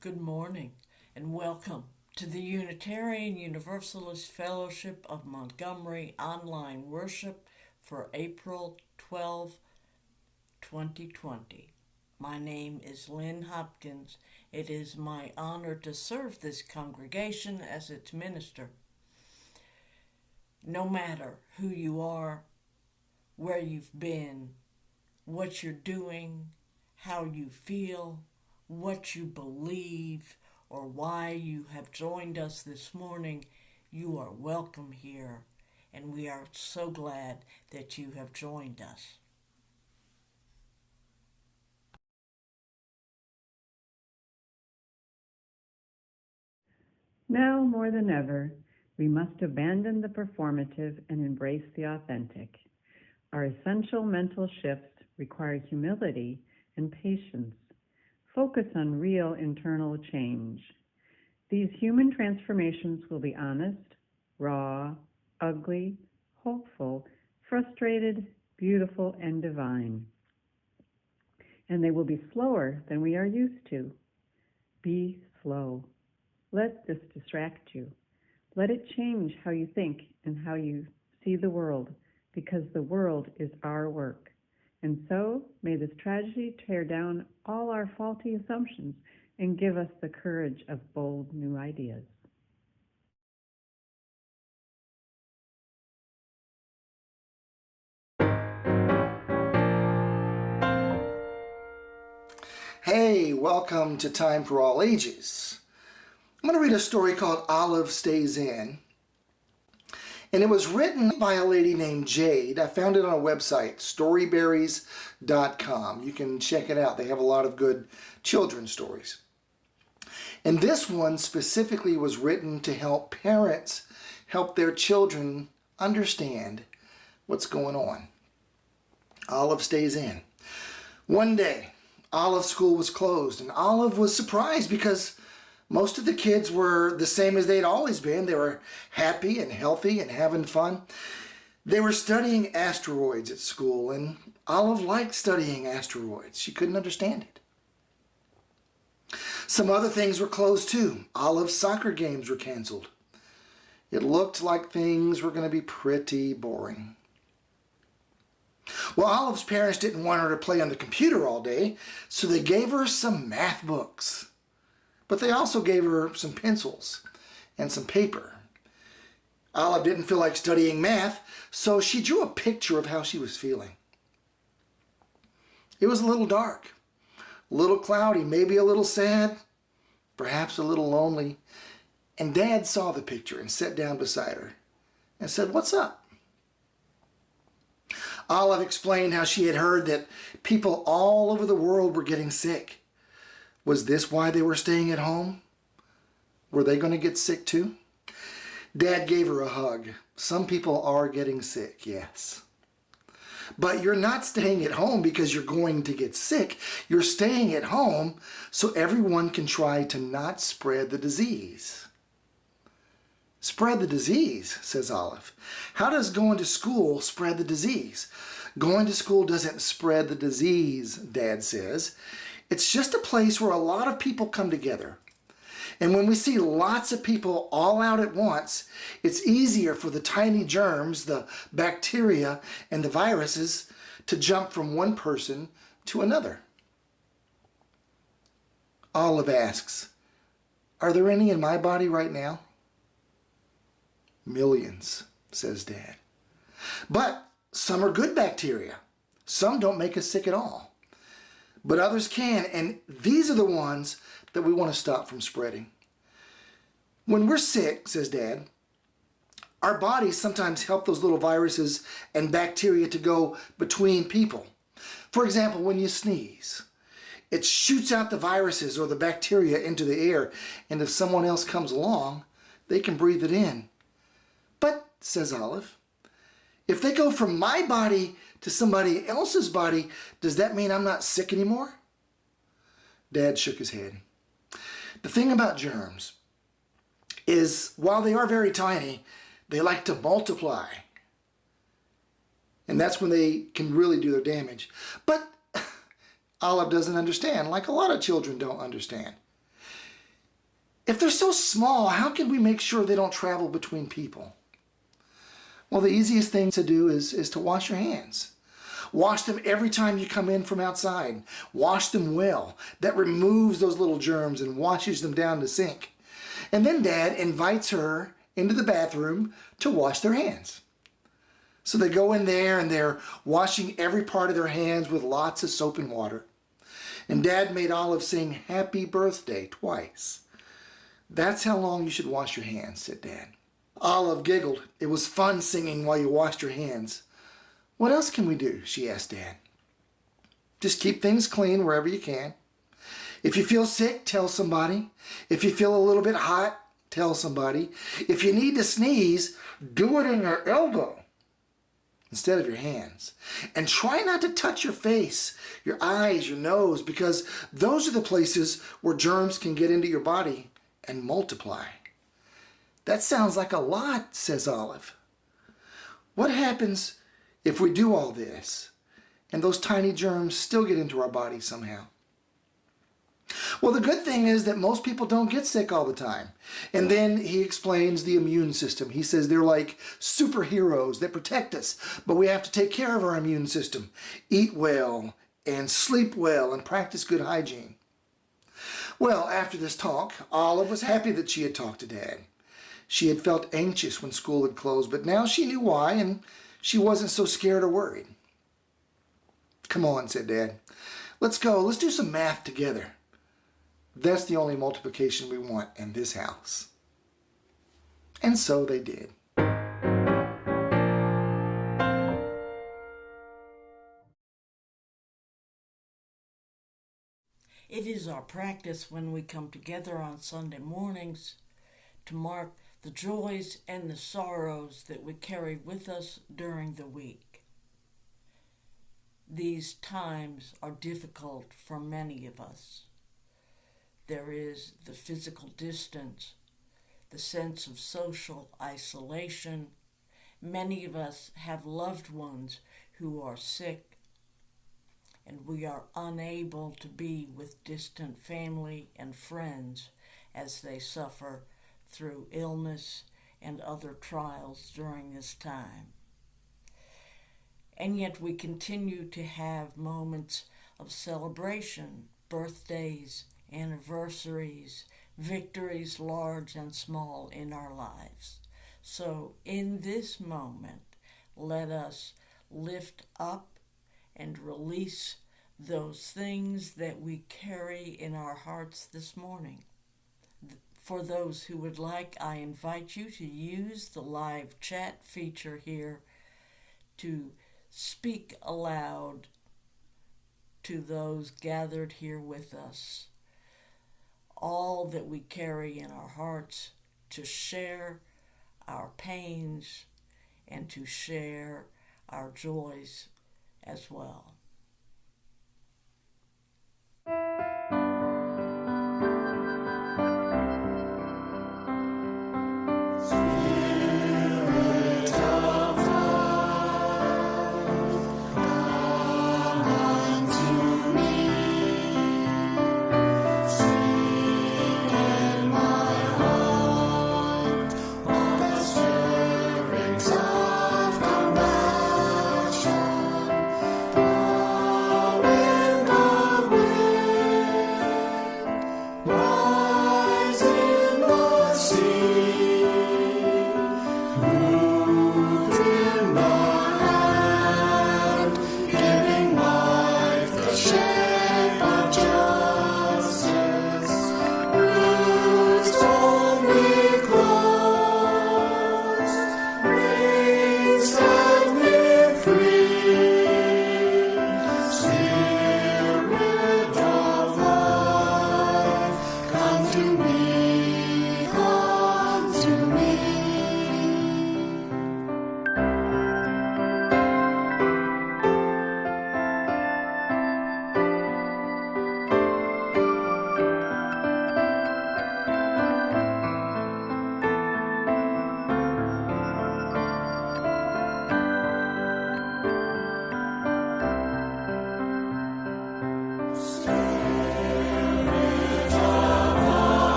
Good morning and welcome to the Unitarian Universalist Fellowship of Montgomery online worship for April 12, 2020. My name is Lynn Hopkins. It is my honor to serve this congregation as its minister. No matter who you are, where you've been, what you're doing, how you feel, what you believe, or why you have joined us this morning, you are welcome here, and we are so glad that you have joined us. Now more than ever, we must abandon the performative and embrace the authentic. Our essential mental shifts require humility and patience. Focus on real internal change. These human transformations will be honest, raw, ugly, hopeful, frustrated, beautiful, and divine. And they will be slower than we are used to. Be slow. Let this distract you. Let it change how you think and how you see the world, because the world is our work. And so, may this tragedy tear down all our faulty assumptions and give us the courage of bold new ideas. Hey, welcome to Time for All Ages. I'm going to read a story called Olive Stays In. And it was written by a lady named Jade. I found it on a website, storyberries.com. You can check it out. They have a lot of good children's stories. And this one specifically was written to help parents help their children understand what's going on. Olive Stays In. One day, Olive's school was closed, and Olive was surprised because most of the kids were the same as they'd always been. They were happy and healthy and having fun. They were studying asteroids at school, and Olive liked studying asteroids. She couldn't understand it. Some other things were closed too. Olive's soccer games were canceled. It looked like things were going to be pretty boring. Well, Olive's parents didn't want her to play on the computer all day, so they gave her some math books. But they also gave her some pencils and some paper. Olive didn't feel like studying math, so she drew a picture of how she was feeling. It was a little dark, a little cloudy, maybe a little sad, perhaps a little lonely. And Dad saw the picture and sat down beside her and said, "What's up?" Olive explained how she had heard that people all over the world were getting sick. Was this why they were staying at home? Were they going to get sick too? Dad gave her a hug. Some people are getting sick, yes. But you're not staying at home because you're going to get sick. You're staying at home so everyone can try to not spread the disease. Spread the disease, says Olive. How does going to school spread the disease? Going to school doesn't spread the disease, Dad says. It's just a place where a lot of people come together. And when we see lots of people all out at once, it's easier for the tiny germs, the bacteria, and the viruses to jump from one person to another. Olive asks, "Are there any in my body right now?" "Millions," says Dad. "But some are good bacteria. Some don't make us sick at all. But others can, and these are the ones that we want to stop from spreading. When we're sick," says Dad, "our bodies sometimes help those little viruses and bacteria to go between people. For example, when you sneeze, it shoots out the viruses or the bacteria into the air, and if someone else comes along, they can breathe it in. But," says Olive, "if they go from my body to somebody else's body, does that mean I'm not sick anymore?" Dad shook his head. The thing about germs is, while they are very tiny, they like to multiply. And that's when they can really do their damage. But Olive doesn't understand, like a lot of children don't understand. If they're so small, how can we make sure they don't travel between people? Well, the easiest thing to do is to wash your hands. Wash them every time you come in from outside. Wash them well. That removes those little germs and washes them down the sink. And then Dad invites her into the bathroom to wash their hands. So they go in there and they're washing every part of their hands with lots of soap and water. And Dad made Olive sing "Happy Birthday" twice. "That's how long you should wash your hands," said Dad. Olive giggled. It was fun singing while you washed your hands. "What else can we do?" she asked Dad. "Just keep things clean wherever you can. If you feel sick, tell somebody. If you feel a little bit hot, tell somebody. If you need to sneeze, do it in your elbow instead of your hands. And try not to touch your face, your eyes, your nose, because those are the places where germs can get into your body and multiply." "That sounds like a lot," says Olive. "What happens if we do all this and those tiny germs still get into our body somehow?" Well, the good thing is that most people don't get sick all the time. And then he explains the immune system. He says they're like superheroes that protect us, but we have to take care of our immune system, eat well and sleep well and practice good hygiene. Well, after this talk, Olive was happy that she had talked to Dad. She had felt anxious when school had closed, but now she knew why, and she wasn't so scared or worried. "Come on," said Dad. "Let's go. Let's do some math together. That's the only multiplication we want in this house." And so they did. It is our practice when we come together on Sunday mornings to mark the joys and the sorrows that we carry with us during the week. These times are difficult for many of us. There is the physical distance, the sense of social isolation. Many of us have loved ones who are sick, and we are unable to be with distant family and friends as they suffer through illness and other trials during this time. And yet we continue to have moments of celebration, birthdays, anniversaries, victories large and small in our lives. So in this moment, let us lift up and release those things that we carry in our hearts this morning. For those who would like, I invite you to use the live chat feature here to speak aloud to those gathered here with us all that we carry in our hearts, to share our pains and to share our joys as well.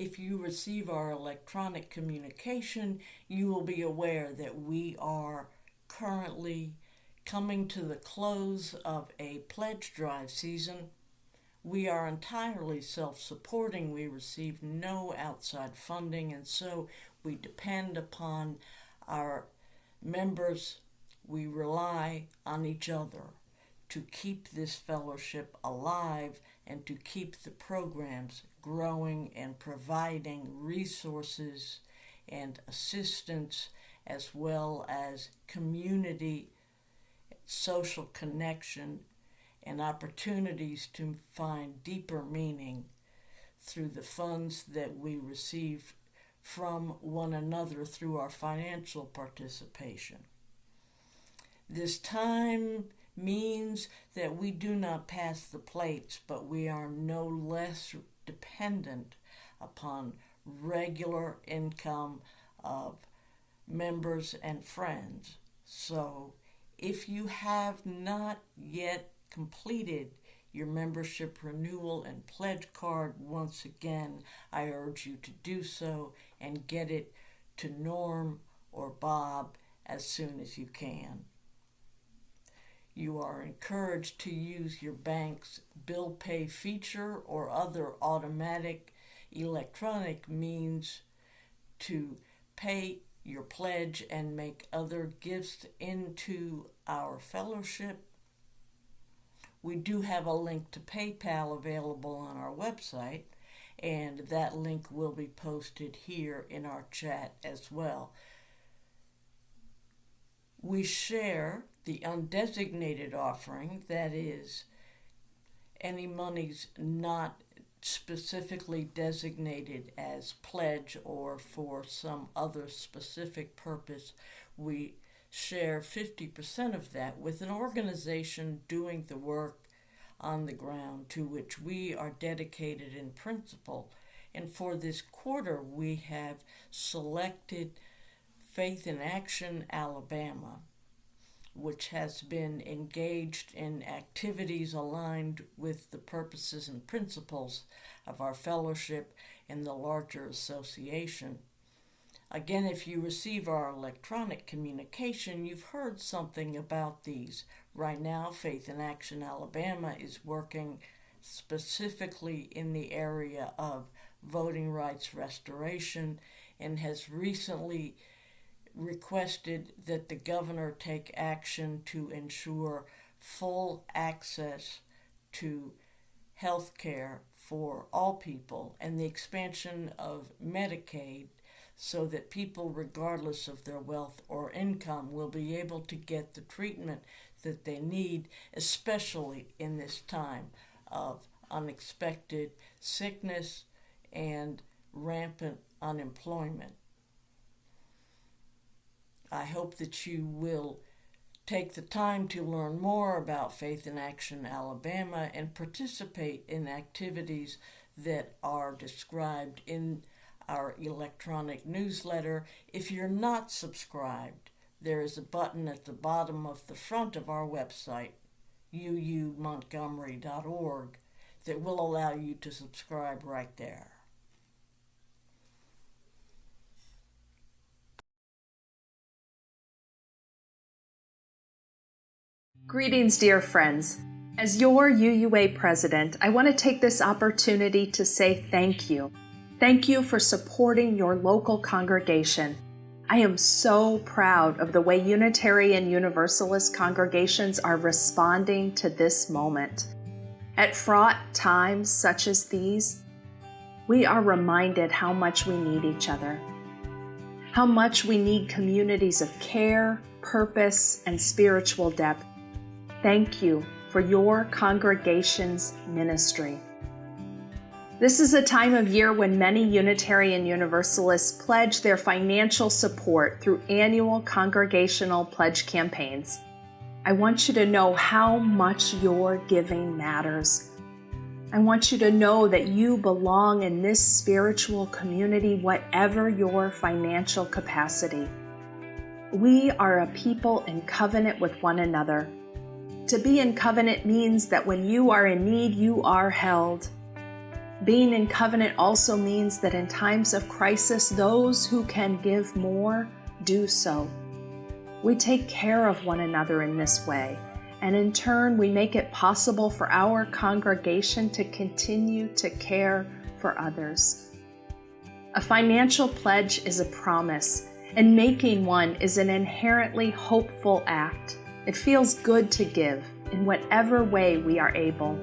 if you receive our electronic communication, you will be aware that we are currently coming to the close of a pledge drive season. We are entirely self-supporting. We receive no outside funding, and so we depend upon our members. We rely on each other to keep this fellowship alive and to keep the programs growing and providing resources and assistance, as well as community, social connection, and opportunities to find deeper meaning through the funds that we receive from one another through our financial participation. This time means that we do not pass the plates, but we are no less dependent upon regular income of members and friends. So if you have not yet completed your membership renewal and pledge card, once again, I urge you to do so and get it to Norm or Bob as soon as you can. You are encouraged to use your bank's bill pay feature or other automatic electronic means to pay your pledge and make other gifts into our fellowship. We do have a link to PayPal available on our website, and that link will be posted here in our chat as well. We share the undesignated offering, that is, any monies not specifically designated as pledge or for some other specific purpose. We share 50% of that with an organization doing the work on the ground to which we are dedicated in principle. And for this quarter, we have selected Faith in Action Alabama, which has been engaged in activities aligned with the purposes and principles of our fellowship and the larger association. Again, if you receive our electronic communication, you've heard something about these. Right now, Faith in Action Alabama is working specifically in the area of voting rights restoration and has recently requested that the governor take action to ensure full access to health care for all people and the expansion of Medicaid so that people, regardless of their wealth or income, will be able to get the treatment that they need, especially in this time of unexpected sickness and rampant unemployment. I hope that you will take the time to learn more about Faith in Action Alabama and participate in activities that are described in our electronic newsletter. If you're not subscribed, there is a button at the bottom of the front of our website, uumontgomery.org, that will allow you to subscribe right there. Greetings, dear friends. As your UUA president, I want to take this opportunity to say thank you. Thank you for supporting your local congregation. I am so proud of the way Unitarian Universalist congregations are responding to this moment. At fraught times such as these, we are reminded how much we need each other, how much we need communities of care, purpose, and spiritual depth. Thank you for your congregation's ministry. This is a time of year when many Unitarian Universalists pledge their financial support through annual congregational pledge campaigns. I want you to know how much your giving matters. I want you to know that you belong in this spiritual community, whatever your financial capacity. We are a people in covenant with one another. To be in covenant means that when you are in need, you are held. Being in covenant also means that in times of crisis, those who can give more do so. We take care of one another in this way, and in turn, we make it possible for our congregation to continue to care for others. A financial pledge is a promise, and making one is an inherently hopeful act. It feels good to give in whatever way we are able.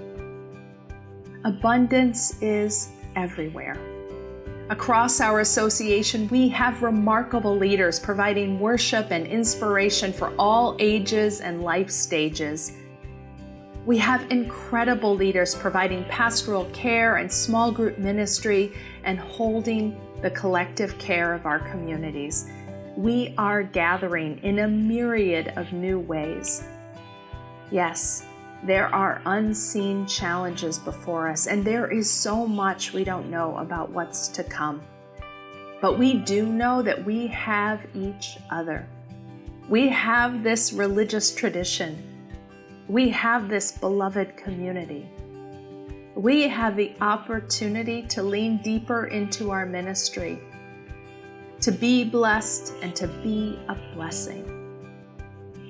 Abundance is everywhere. Across our association, we have remarkable leaders providing worship and inspiration for all ages and life stages. We have incredible leaders providing pastoral care and small group ministry and holding the collective care of our communities. We are gathering in a myriad of new ways. Yes, there are unseen challenges before us, and there is so much we don't know about what's to come. But we do know that we have each other. We have this religious tradition. We have this beloved community. We have the opportunity to lean deeper into our ministry, to be blessed and to be a blessing.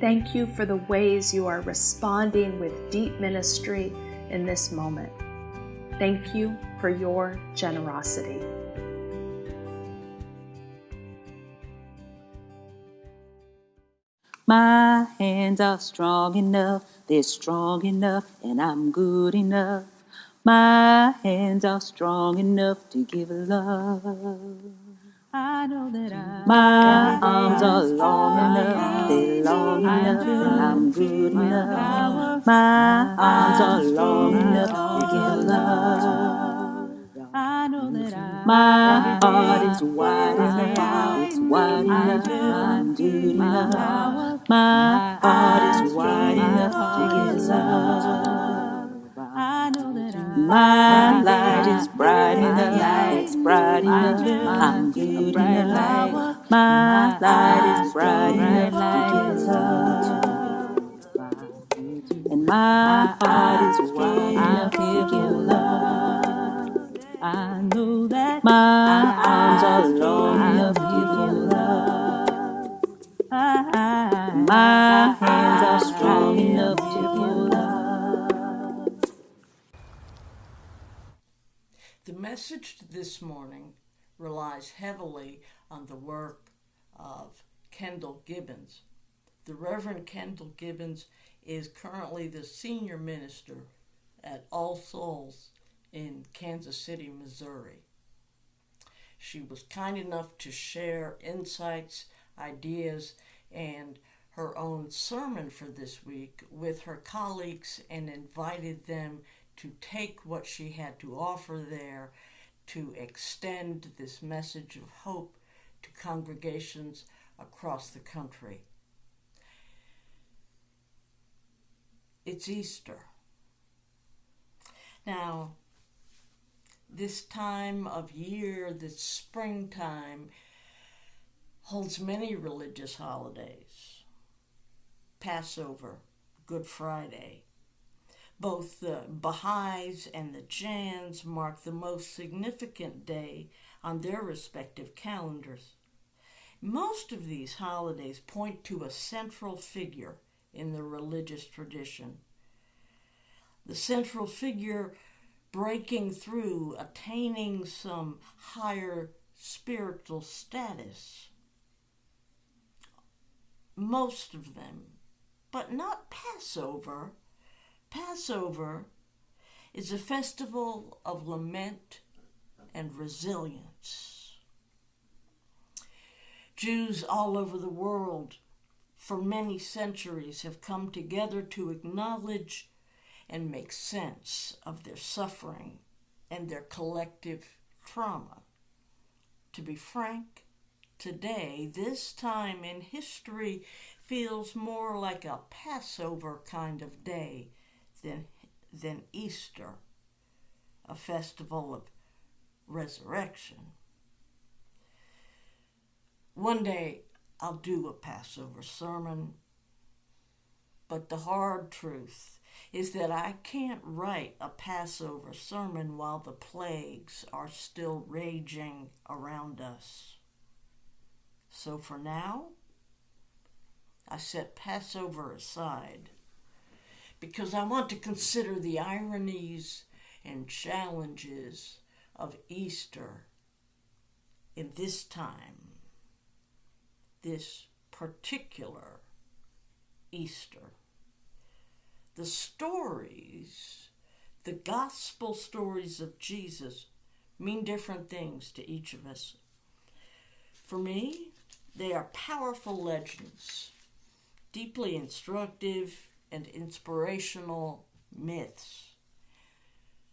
Thank you for the ways you are responding with deep ministry in this moment. Thank you for your generosity. My hands are strong enough, they're strong enough, and I'm good enough. My hands are strong enough to give love. I know that my arms are long enough, they're long enough, and I'm good enough. My arms are long enough to give love. I know that my heart is wide enough, it's wide enough, I'm good enough. My heart is wide enough to give love. I know that my light is bright enough, it's bright enough, I'm good enough. My light is bright enough to give love. And my heart is wide enough to give love. I know that my arms are long enough to give love. My hands are strong enough to give love. The message this morning relies heavily on the work of Kendall Gibbons. The Reverend Kendall Gibbons is currently the senior minister at All Souls in Kansas City, Missouri. She was kind enough to share insights, ideas, and her own sermon for this week with her colleagues and invited them to take what she had to offer there to extend this message of hope to congregations across the country. It's Easter. Now, this time of year, this springtime, holds many religious holidays. Passover, Good Friday. Both the Baha'is and the Jains mark the most significant day on their respective calendars. Most of these holidays point to a central figure in the religious tradition. The central figure breaking through, attaining some higher spiritual status. Most of them, but not Passover. Passover is a festival of lament and resilience. Jews all over the world for many centuries have come together to acknowledge and make sense of their suffering and their collective trauma. To be frank, today, this time in history feels more like a Passover kind of day than Easter, a festival of resurrection. One day I'll do a Passover sermon, but the hard truth is that I can't write a Passover sermon while the plagues are still raging around us. So for now, I set Passover aside because I want to consider the ironies and challenges of Easter in this time, this particular Easter. The stories, the gospel stories of Jesus, mean different things to each of us. For me, they are powerful legends, deeply instructive and inspirational myths.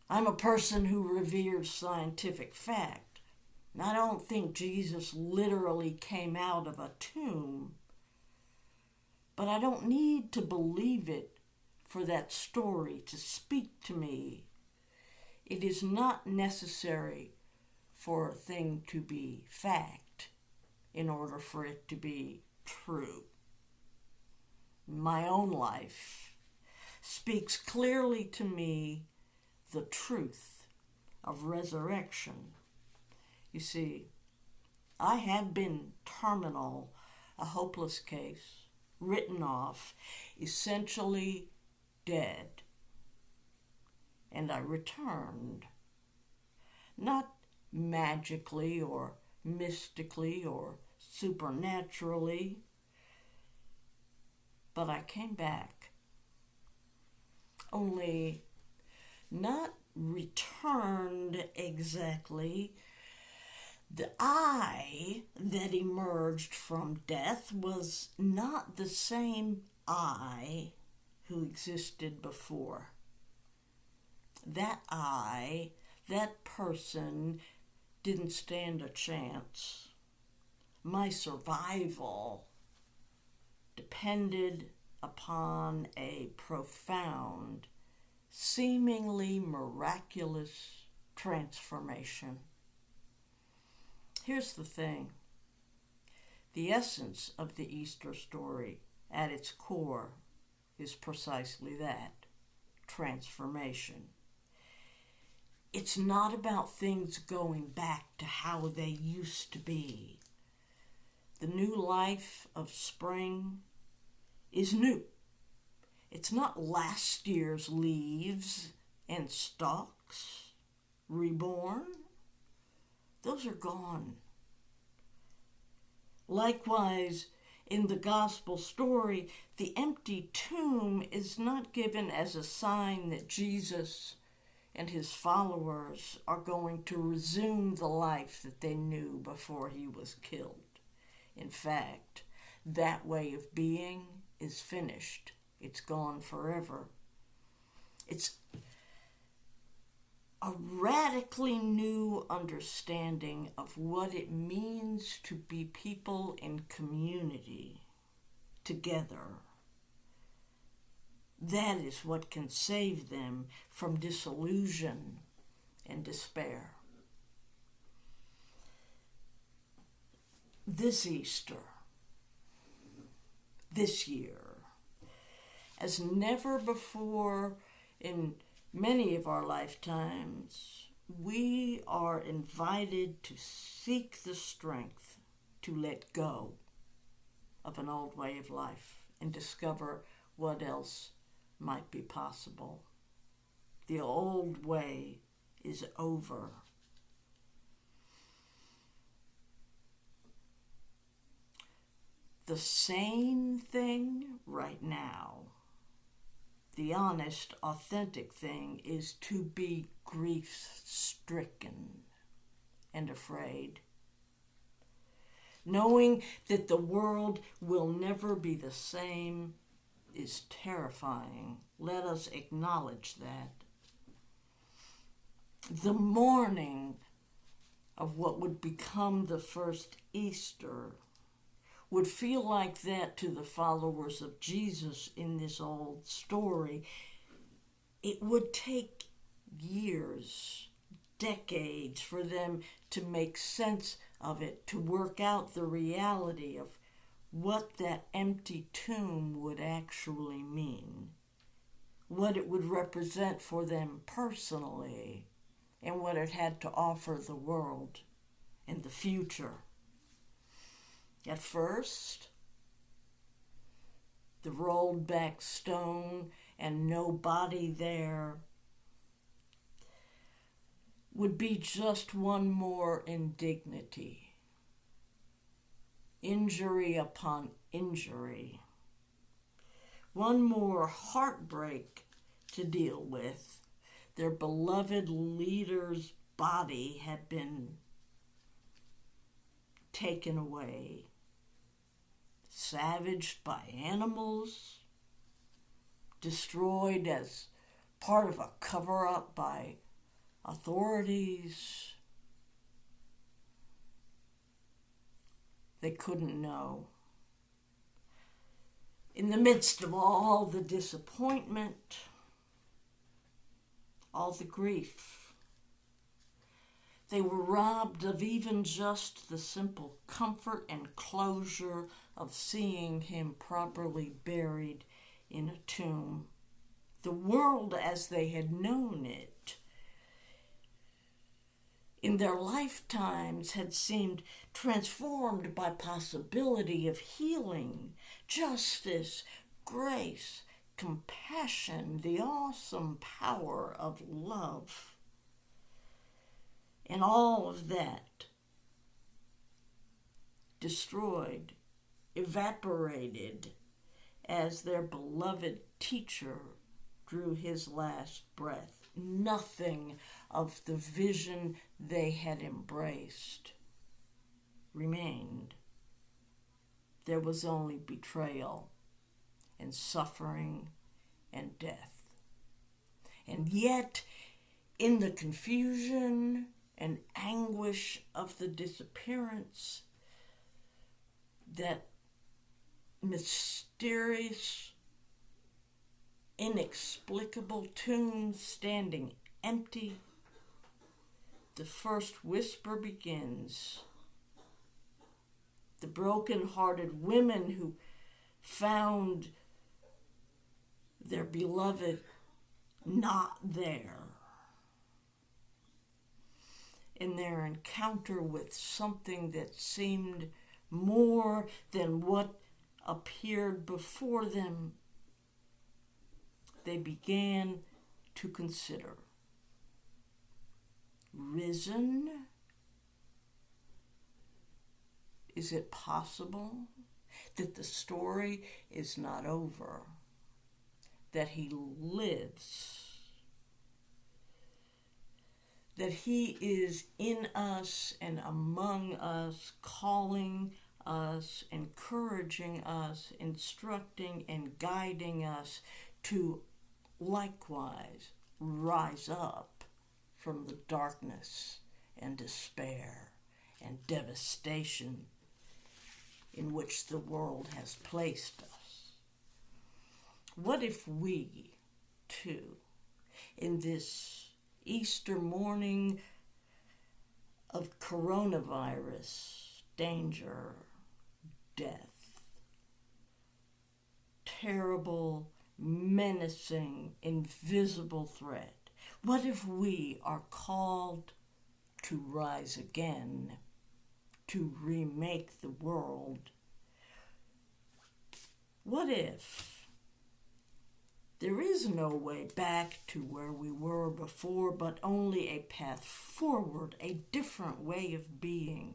I'm a person who reveres scientific fact. I don't think Jesus literally came out of a tomb, but I don't need to believe it for that story to speak to me. It is not necessary for a thing to be fact in order for it to be true. My own life speaks clearly to me the truth of resurrection. You see, I had been terminal, a hopeless case, written off, essentially dead. And I returned, not magically or mystically or supernaturally, but I came back. Only not returned exactly. The I that emerged from death was not the same I who existed before. That I, that person, didn't stand a chance. My survival depended upon a profound, seemingly miraculous transformation. Here's the thing. The essence of the Easter story, at its core, is precisely that, transformation. It's not about things going back to how they used to be. The new life of spring is new. It's not last year's leaves and stalks reborn. Those are gone. Likewise, in the gospel story, the empty tomb is not given as a sign that Jesus and his followers are going to resume the life that they knew before he was killed. In fact, that way of being is finished. It's gone forever. It's a radically new understanding of what it means to be people in community together. That is what can save them from disillusion and despair. This Easter, this year, as never before in many of our lifetimes, we are invited to seek the strength to let go of an old way of life and discover what else might be possible. The old way is over. The same thing right now, the honest, authentic thing, is to be grief-stricken and afraid. Knowing that the world will never be the same is terrifying. Let us acknowledge that. The mourning of what would become the first Easter would feel like that to the followers of Jesus in this old story. It would take years, decades for them to make sense of it, to work out the reality of what that empty tomb would actually mean. what it would represent for them personally, and what it had to offer the world in the future. At first, the rolled back stone and no body there would be just one more indignity, injury upon injury, one more heartbreak to deal with. Their beloved leader's body had been taken away, savaged by animals, destroyed as part of a cover-up by authorities. They couldn't know. In the midst of all the disappointment, all the grief, they were robbed of even just the simple comfort and closure of seeing him properly buried in a tomb. The world as they had known it in their lifetimes had seemed transformed by possibility of healing, justice, grace, compassion, the awesome power of love. And all of that destroyed, evaporated as their beloved teacher drew his last breath. Nothing of the vision they had embraced remained. There was only betrayal and suffering and death. And yet, in the confusion and anguish of the disappearance, that mysterious, inexplicable tomb standing empty, the first whisper begins. The broken-hearted women who found their beloved not there in their encounter with something that seemed more than what appeared before them, they began to consider. Risen? Is it possible that the story is not over, that he lives, that he is in us and among us, calling us, encouraging us, instructing and guiding us to likewise rise up from the darkness and despair and devastation in which the world has placed us? What if we, too, in this Easter morning of coronavirus, danger, death, terrible, menacing, invisible threat, what if we are called to rise again, to remake the world? What if there is no way back to where we were before, but only a path forward, a different way of being?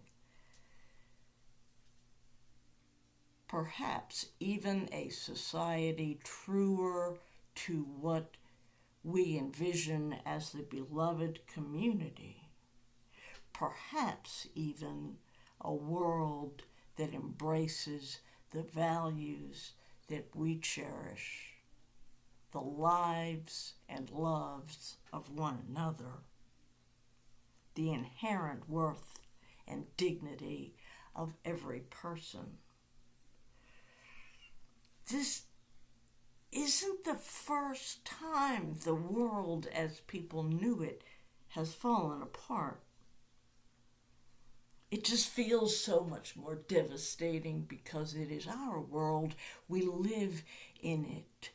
Perhaps even a society truer to what we envision as the beloved community. Perhaps even a world that embraces the values that we cherish, the lives and loves of one another, the inherent worth and dignity of every person. This isn't the first time the world as people knew it has fallen apart. It just feels so much more devastating because it is our world. We live in it.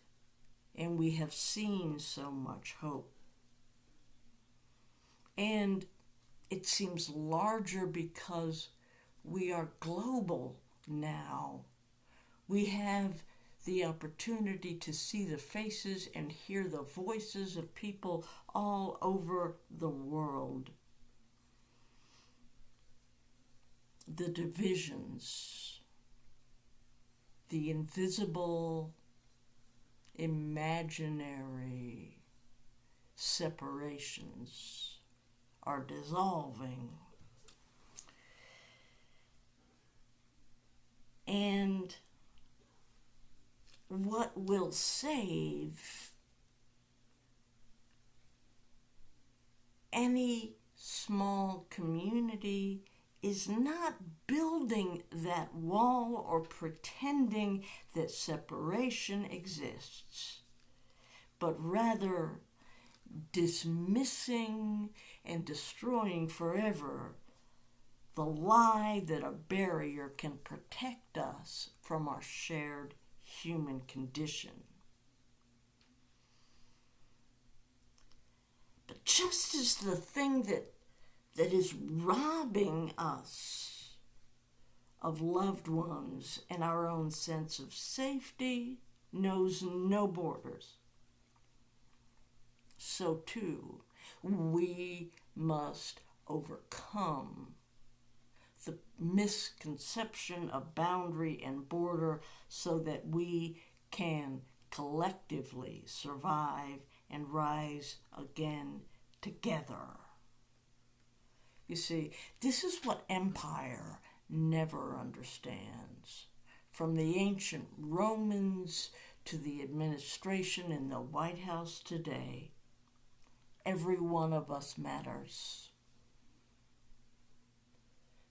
and we have seen so much hope. And it seems larger because we are global now. We have the opportunity to see the faces and hear the voices of people all over the world. The divisions, the invisible, imaginary separations are dissolving. And what will save any small community is not building that wall or pretending that separation exists, but rather dismissing and destroying forever the lie that a barrier can protect us from our shared human condition. But just as the thing that is robbing us of loved ones and our own sense of safety knows no borders, so too we must overcome the misconception of boundary and border so that we can collectively survive and rise again together. You see, this is what empire never understands. From the ancient Romans to the administration in the White House today, every one of us matters.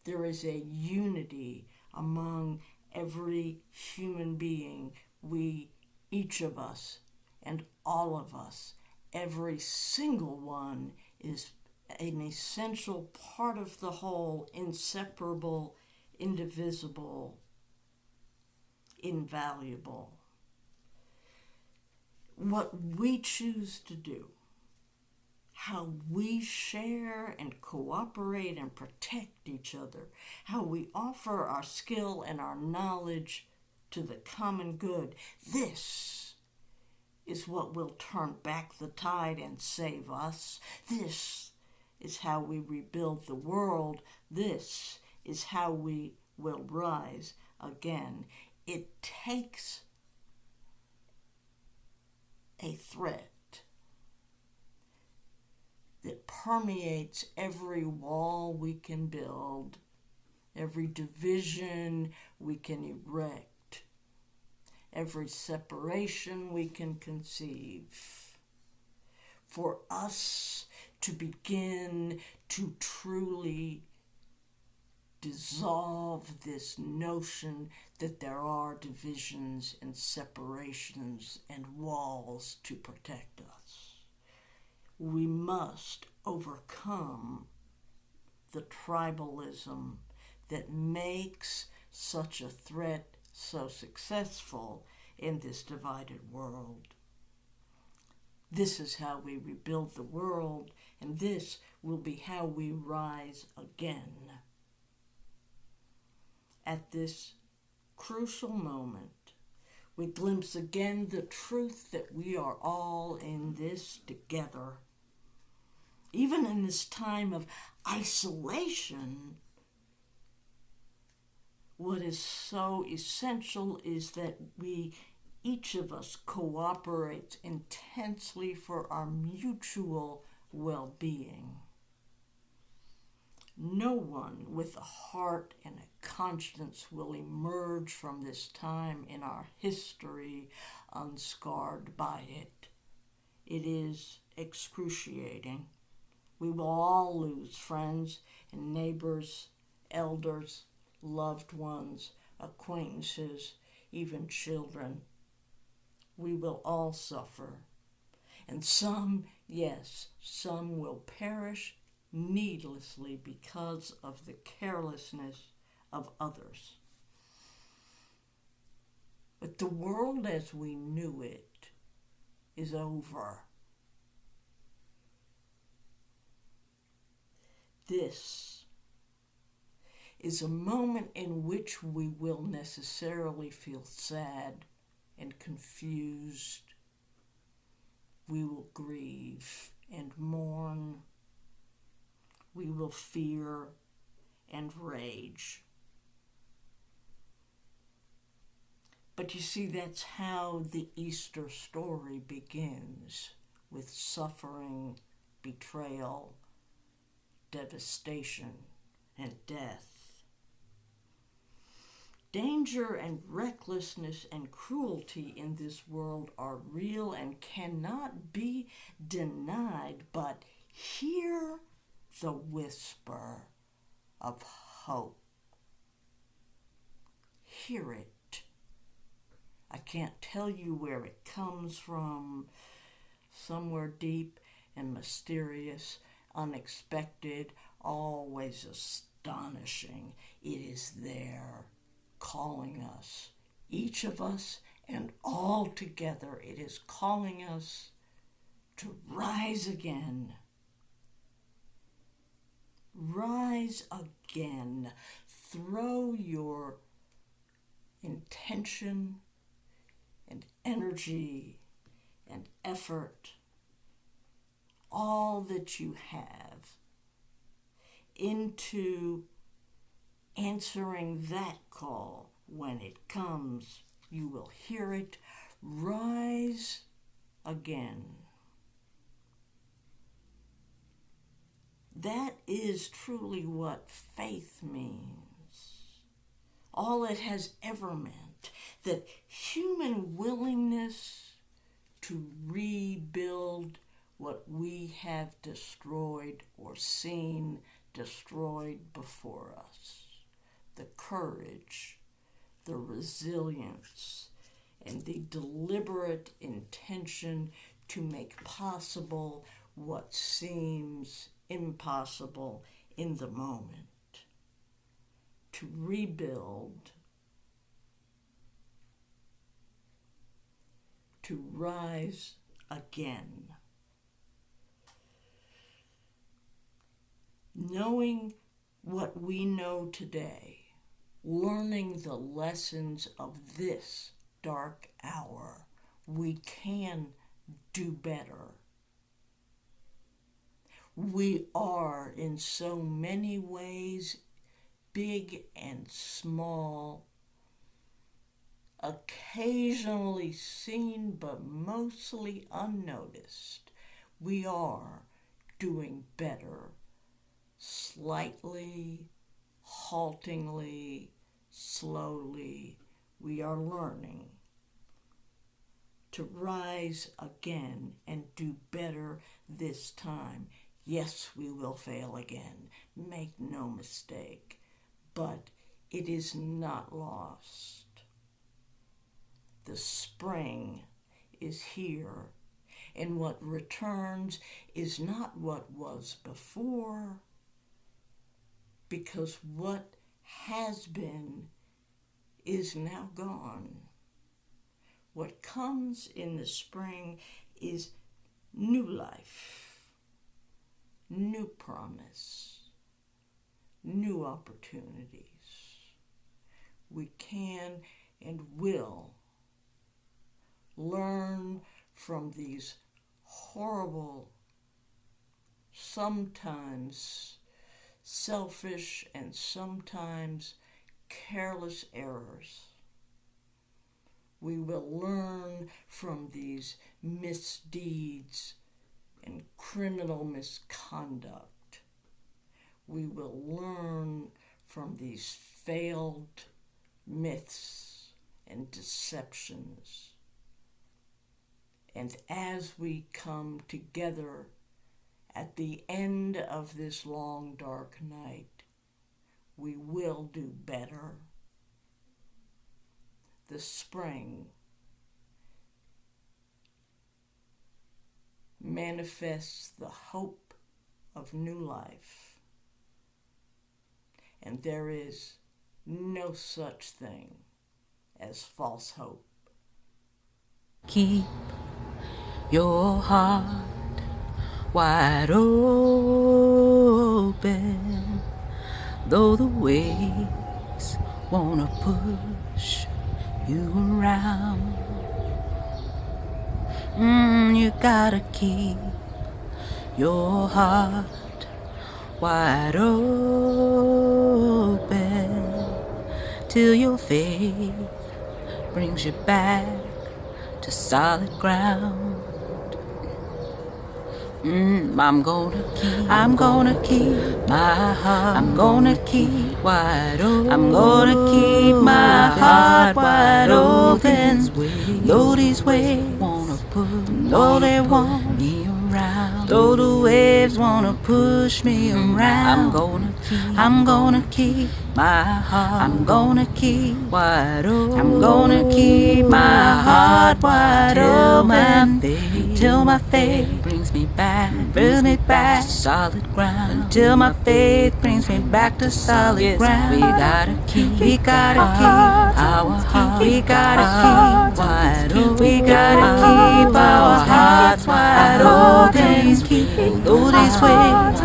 There is a unity among every human being. We, each of us, and all of us, every single one is an essential part of the whole, inseparable, indivisible, invaluable. What we choose to do, how we share and cooperate and protect each other, how we offer our skill and our knowledge to the common good, this is what will turn back the tide and save us. This is how we rebuild the world. This is how we will rise again. It takes a threat that permeates every wall we can build, every division we can erect, every separation we can conceive, for us to begin to truly dissolve this notion that there are divisions and separations and walls to protect us. We must overcome the tribalism that makes such a threat so successful in this divided world. This is how we rebuild the world, and this will be how we rise again. At this crucial moment, we glimpse again the truth that we are all in this together. Even in this time of isolation, what is so essential is that we, each of us, cooperates intensely for our mutual well-being. No one with a heart and a conscience will emerge from this time in our history unscarred by it. It is excruciating. We will all lose friends and neighbors, elders, loved ones, acquaintances, even children. We will all suffer. And some, yes, some will perish needlessly because of the carelessness of others. But the world as we knew it is over. This is a moment in which we will necessarily feel sad and confused. We will grieve and mourn. We will fear and rage. But you see, that's how the Easter story begins, with suffering, betrayal, devastation, and death. Danger and recklessness and cruelty in this world are real and cannot be denied, but hear the whisper of hope. Hear it. I can't tell you where it comes from. Somewhere deep and mysterious, unexpected, always astonishing. It is there, calling us, each of us, and all together. It is calling us to rise again. Rise again. Throw your intention and energy and effort, all that you have, into answering that call. When it comes, you will hear it. Rise again. That is truly what faith means. All it has ever meant. That human willingness to rebuild what we have destroyed or seen destroyed before us. The courage, the resilience, and the deliberate intention to make possible what seems impossible in the moment. To rebuild, to rise again. Knowing what we know today, learning the lessons of this dark hour, we can do better. We are, in so many ways, big and small, occasionally seen but mostly unnoticed. We are doing better, slightly, haltingly, slowly. We are learning to rise again and do better this time. Yes, we will fail again, make no mistake, but it is not lost. The spring is here, and what returns is not what was before, because what has been is now gone. What comes in the spring is new life, new promise, new opportunities. We can and will learn from these horrible, sometimes selfish and sometimes careless errors. We will learn from these misdeeds and criminal misconduct. We will learn from these failed myths and deceptions. And as we come together at the end of this long, dark night, we will do better. The spring manifests the hope of new life. And there is no such thing as false hope. Keep your heart wide open, though the waves wanna push you around. You gotta keep your heart wide open till your faith brings you back to solid ground. I'm gonna keep my heart. I'm gonna keep wide open. I'm gonna keep my heart wide open. Though these waves wanna push, though they want me around, though the waves wanna push me around, I'm gonna keep my heart. I'm gonna keep wide open. I'm gonna keep my heart wide open till my faith brings me back to solid ground. Until my faith brings me back to solid ground. We gotta keep our heart. We gotta keep wide open. We gotta keep our hearts wide open. Though these waves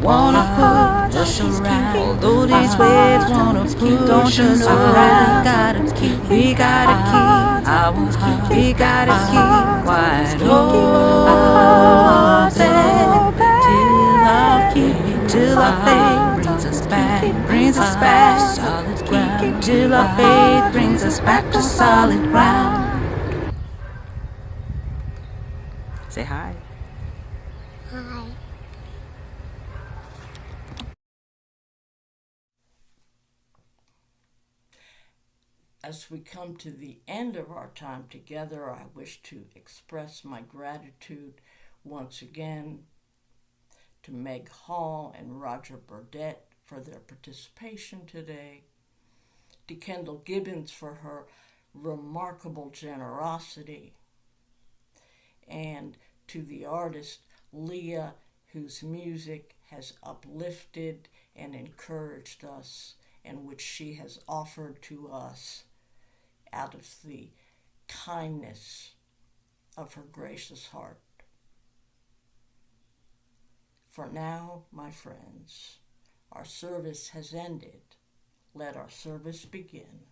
wanna put us around, although these waves wanna push us around, we gotta keep our heart. We gotta keep wide open till our faith brings us back to solid ground. Till our faith brings us back to solid ground. Say hi. Hi. As we come to the end of our time together, I wish to express my gratitude once again to Meg Hall and Roger Burdett for their participation today, to Kendall Gibbons for her remarkable generosity, and to the artist Leah, whose music has uplifted and encouraged us, and which she has offered to us out of the kindness of her gracious heart. For now, my friends, our service has ended. Let our service begin.